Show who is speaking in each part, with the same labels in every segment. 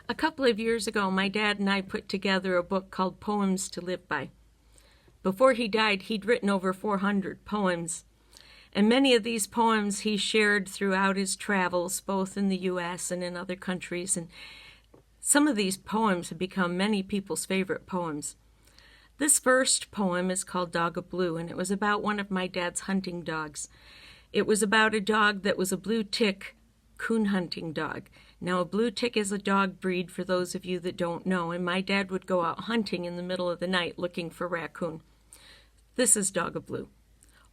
Speaker 1: A couple of years ago, my dad and I put together a book called Poems to Live By. Before he died, he'd written over 400 poems. And many of these poems he shared throughout his travels, both in the U.S. and in other countries. And some of these poems have become many people's favorite poems. This first poem is called Dog of Blue, and it was about one of my dad's hunting dogs. It was about a dog that was a blue tick coon hunting dog. Now, a blue tick is a dog breed, for those of you that don't know, and my dad would go out hunting in the middle of the night looking for raccoon. This is Dog of Blue.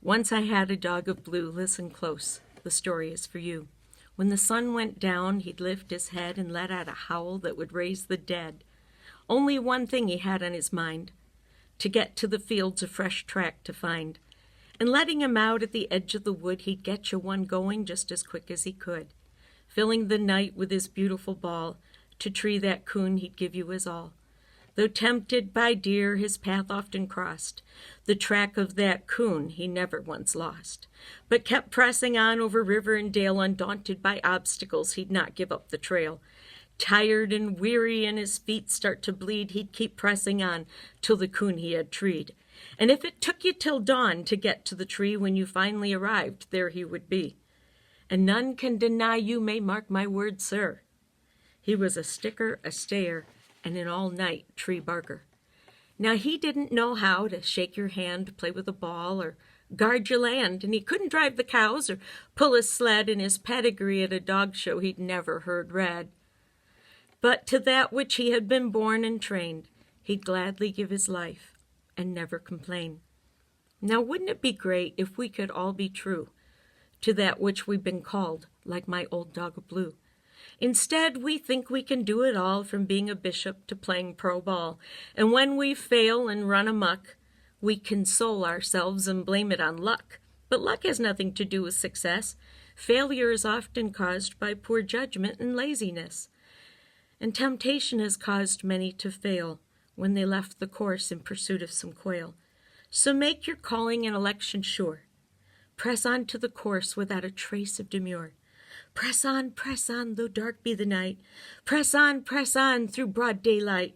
Speaker 1: Once I had a dog of blue. Listen close. The story is for you. When the sun went down, he'd lift his head and let out a howl that would raise the dead. Only one thing he had on his mind: to get to the fields a fresh track to find. And letting him out at the edge of the wood, he'd get you one going just as quick as he could. Filling the night with his beautiful ball, to tree that coon he'd give you his all. Though tempted by deer, his path often crossed. The track of that coon he never once lost, but kept pressing on over river and dale. Undaunted by obstacles, he'd not give up the trail. Tired and weary and his feet start to bleed, he'd keep pressing on till the coon he had treed. And if it took you till dawn to get to the tree, when you finally arrived, there he would be. And none can deny, you may mark my words, sir, he was a sticker, a stayer, and an all-night tree barker. Now, he didn't know how to shake your hand, play with a ball, or guard your land, and he couldn't drive the cows or pull a sled, and his pedigree at a dog show he'd never heard read. But to that which he had been born and trained, he'd gladly give his life and never complain. Now, wouldn't it be great if we could all be true to that which we've been called, like my old Dog of Blue? Instead, we think we can do it all, from being a bishop to playing pro ball. And when we fail and run amok, we console ourselves and blame it on luck. But luck has nothing to do with success. Failure is often caused by poor judgment and laziness. And temptation has caused many to fail when they left the course in pursuit of some quail. So make your calling and election sure. Press on to the course without a trace of demur. Press on, though dark be the night. Press on through broad daylight.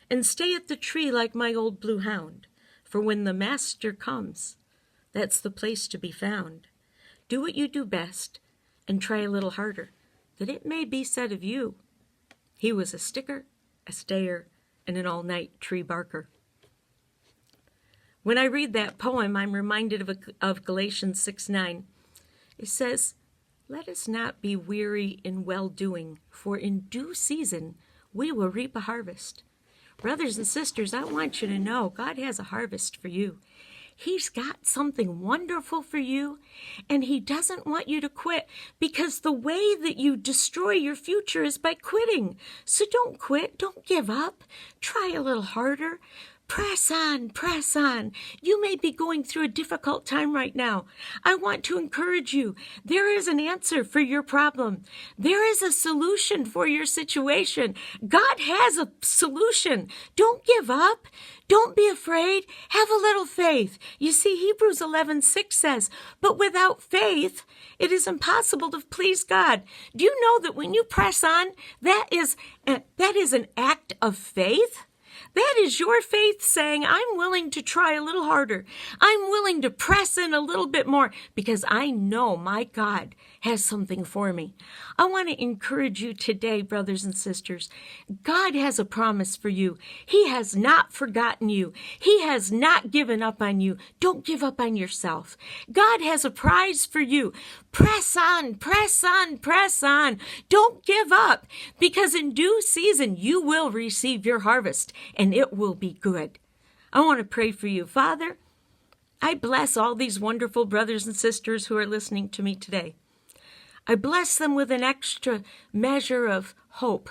Speaker 1: And stay at the tree like my old blue hound, for when the master comes, that's the place to be found. Do what you do best, and try a little harder, that it may be said of you, he was a sticker, a stayer, and an all-night tree barker. When I read that poem, I'm reminded of Galatians 6:9. It says, "Let us not be weary in well-doing, for in due season we will reap a harvest." Brothers and sisters, I want you to know God has a harvest for you. He's got something wonderful for you, and he doesn't want you to quit, because the way that you destroy your future is by quitting. So don't quit. Don't give up. Try a little harder. Press on, press on. You may be going through a difficult time right now. I want to encourage you. There is an answer for your problem. There is a solution for your situation. God has a solution. Don't give up. Don't be afraid. Have a little faith. You see, Hebrews 11:6 says, "But without faith, it is impossible to please God." Do you know that when you press on, that is an act of faith? That is your faith saying, I'm willing to try a little harder. I'm willing to press in a little bit more, because I know my God has something for me. I want to encourage you today, brothers and sisters. God has a promise for you. He has not forgotten you. He has not given up on you. Don't give up on yourself. God has a prize for you. Press on, press on, press on. Don't give up, because in due season you will receive your harvest, and it will be good. I want to pray for you. Father, I bless all these wonderful brothers and sisters who are listening to me today. I bless them with an extra measure of hope,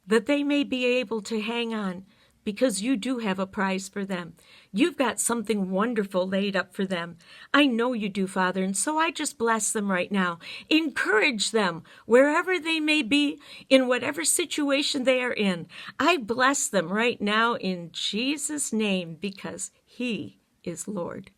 Speaker 1: that they may be able to hang on, because you do have a prize for them. You've got something wonderful laid up for them. I know you do, Father, and so I just bless them right now. Encourage them wherever they may be, in whatever situation they are in. I bless them right now in Jesus' name, because he is Lord.